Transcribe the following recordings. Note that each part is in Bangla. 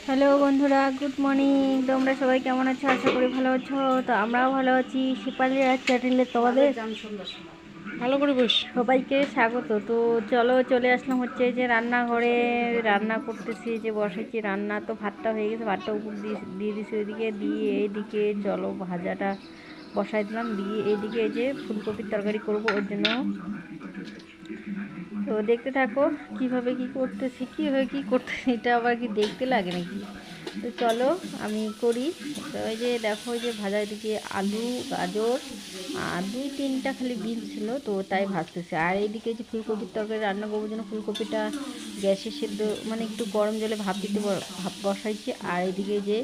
হ্যালো বন্ধুরা, গুড মর্নিং। তোমরা সবাই কেমন আছো? আশা করি ভালো আছো। তো আমরাও ভালো আছি। শিপালি আর চ্যানেলে তোমাদের ভালো করে বস সবাইকে স্বাগত। তো চলো, চলে আসলাম হচ্ছে যে রান্নাঘরে। রান্না করতেছি, যে বসেছি রান্না। তো ভাতটা হয়ে গেছে, ভাতটা উপর দিয়ে দিয়েছি ওইদিকে, দিয়ে এইদিকে চলো ভাজাটা বসাই দিলাম, দিয়ে এইদিকে এই যে ফুলকপির তরকারি করব, ওর জন্য। তো দেখতে থাকো কিভাবে কি করতেছি, কীভাবে কী করতেছি, এটা আবার কি দেখতে লাগে নাকি। তো চলো আমি করি। তো ওই যে দেখো, ওই যে ভাজার দিকে আলু, গাজর আর 2-3টা খালি বিন ছিল, তো তাই ভাজতেছে। আর এইদিকে যে ফুলকপির তরকারি রান্না করবো জন্য ফুলকপিটা গ্যাসে সেদ্ধ, মানে একটু গরম জলে ভাপ বসাইছি। আর এইদিকে যে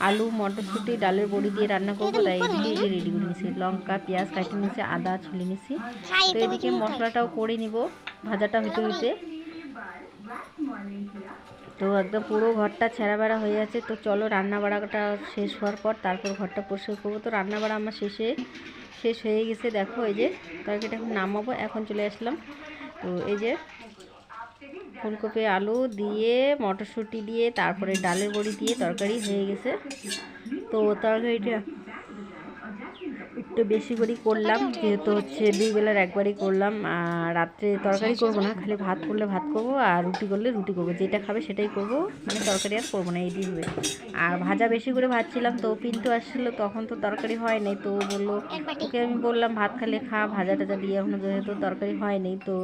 আলু, মটরশুঁটি, ডালের বড়ি দিয়ে রান্না করবো, তাই এদিকে এই যে রেডি করে নিয়েছি। লঙ্কা, পেঁয়াজ কাটে নিয়েছি, আদা ছুলে নিয়েছি। তো এদিকে মশলাটাও করে নিব ভাজাটা হইতে হইতে। তো একদম পুরো ঘরটা ছেঁড়া বেড়া হয়ে আছে। তো চলো রান্না বাড়াটা শেষ হওয়ার পর তারপর ঘরটা পরিষ্কার করবো। তো রান্না বাড়া আমার শেষ হয়ে গেছে। দেখো এই যে তরকারিটা এখন নামাবো, এখন চলে আসলাম। তো এই যে ফুলকপি আলু দিয়ে মটরশুঁটি দিয়ে তারপরে ডালের বড়ি দিয়ে তরকারি হয়ে গেছে। তো তরকারিটা একটু বেশি করেই করলাম, যেহেতু হচ্ছে 2 বেলার একবারই করলাম। আর রাত্রে তরকারি করবো না, খালি ভাত করলে ভাত করবো, আর রুটি করলে রুটি করবো, যেটা খাবে সেটাই করবো, মানে তরকারি আর করবো না, এই দিয়ে হবে। আর ভাজা বেশি করে ভাজছিলাম, তো পিন্টু আসছিলো, তখন তো তরকারি হয় নাই। তো বললো, ওকে আমি বললাম ভাত খালে খা, ভাজা টাজা দিয়ে, এখনও যেহেতু তরকারি হয় নাই। তো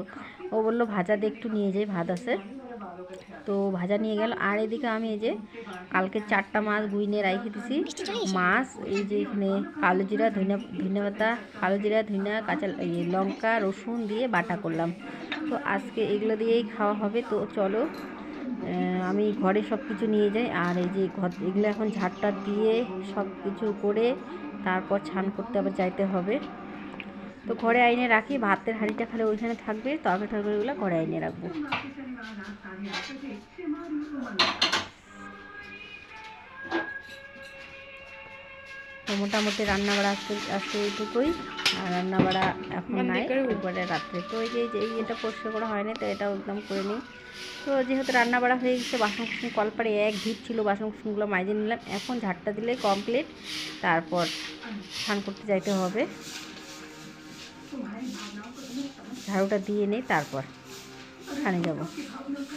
ও বললো ভাজা দিয়ে একটু নিয়ে যাই, ভাত আছে। তো ভাজা নিয়ে গেল। আর এদিকে আমি এই যে কালকে 4টা মাছ গুইনে রাখি দিছি। মাছ এই যে এখানে কালো জিরা, ধনিয়া পাতা, কালো জিরা, ধনিয়া, কাঁচা লঙ্কা, রসুন দিয়ে বাটা করলাম। তো আজকে এগুলো দিয়েই খাওয়া হবে। তো চলো আমি ঘরে সব কিছু নিয়ে যাই। আর এই যে এগুলো এখন ঝাড়টা দিয়ে সব কিছু করে তারপর ছান করতে আবার যাইতে হবে। তো ঘরে আইনে রাখি, ভাতের হাঁড়িটা খালি ওইখানে থাকবে, তরকারিগুলো ঘরে আইনে রাখবো। তো মোটামুটি রান্নাবাড়া আজকে এইটুকুই। আর রান্নাবাড়া এখন নাই, উপরে রাত্রে। তো এই যে এটা পরিষ্কার করা হয়নি, তো এটাও একদম করে নিই। তো যেহেতু রান্নাবাড়া হয়ে গেছে, বাসন কুসন কলপারে এক ভিড় ছিল, বাসন কুসনগুলো মাইজে নিলাম। এখন ঝাড়টা দিলে কমপ্লিট, তারপর স্নান করতে যাইতে হবে। ঝাড়ুটা দিয়ে নেই, তারপর খানে যাব।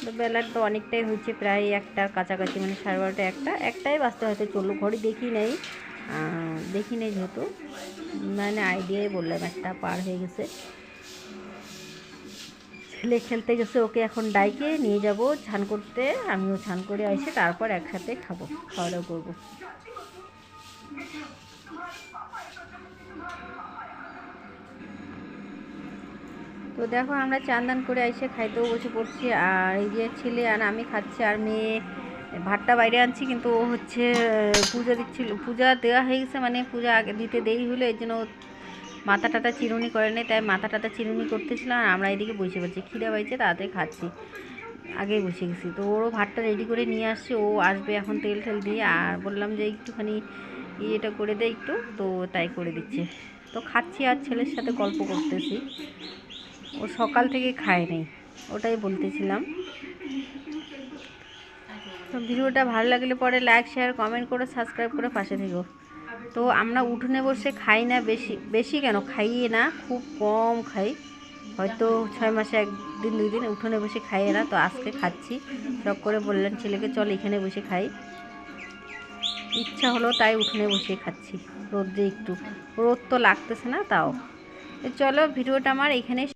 তো বেলার তো অনেকটাই হয়েছে, প্রায় 1টার কাছাকাছি, মানে 12:30 একটাই বাজতে হয়তো চললো। ঘড়ি দেখি নেই যেহেতু, মানে আইডিয়াই বললাম 1টা পার হয়ে গেছে। ছেলে খেলতে গেছে, ওকে এখন ডাইকে নিয়ে যাব স্নান করতে। আমিও স্নান করে আসি, তারপর একসাথে খাওয়া দাওয়া করবো। তো দেখো আমরা চান করে এসে খাইতেও বসে পড়ছি। আর এই যে ছেলে আর আমি খাচ্ছি, আর মেয়ে ভাতটা বাইরে আনছি, কিন্তু ও হচ্ছে পূজা দিচ্ছিল, পূজা দেওয়া হয়ে গেছে, মানে পূজা আগে দিতে দেরি হলো, এই জন্য মাথা টাটা চিরুনি করে নেই, তাই মাথা টাটা চিরুনি করতেছিলাম। আর আমরা এদিকে বসে পড়ছি, খিদে পাইছে, তাড়াতাড়ি খাচ্ছি, আগেই বসে গেছি। তো ওরও ভাতটা রেডি করে নিয়ে আসছে, ও আসবে এখন তেল দিয়ে। আর বললাম যে একটুখানি ইয়েটা করে দেয় একটু, তো তাই করে দিচ্ছে। তো খাচ্ছি আর ছেলের সাথে গল্প করতেছি। ও সকাল থেকে খায় নাই, ওটাই বলতেছিলাম। তো ভিডিওটা ভালো লাগলে পরে লাইক, শেয়ার, কমেন্ট করে সাবস্ক্রাইব করে পাশে থেকো। তো আমরা উঠোনে বসে খাই না, বেশি কেন খাইয়ে না, খুব কম খাই, হয়তো 6 মাসে 1 দিন 2 দিন উঠোনে বসে খাইয়ে না। তো আজকে খাচ্ছি, শখ করে বললেন ছেলেকে চল এখানে বসে খাই, ইচ্ছা হলো তাই উঠোনে বসে খাচ্ছি। রোদ্রে একটু রোদ তো লাগতেছে না, তাও। চলো ভিডিওটা আমার এখানে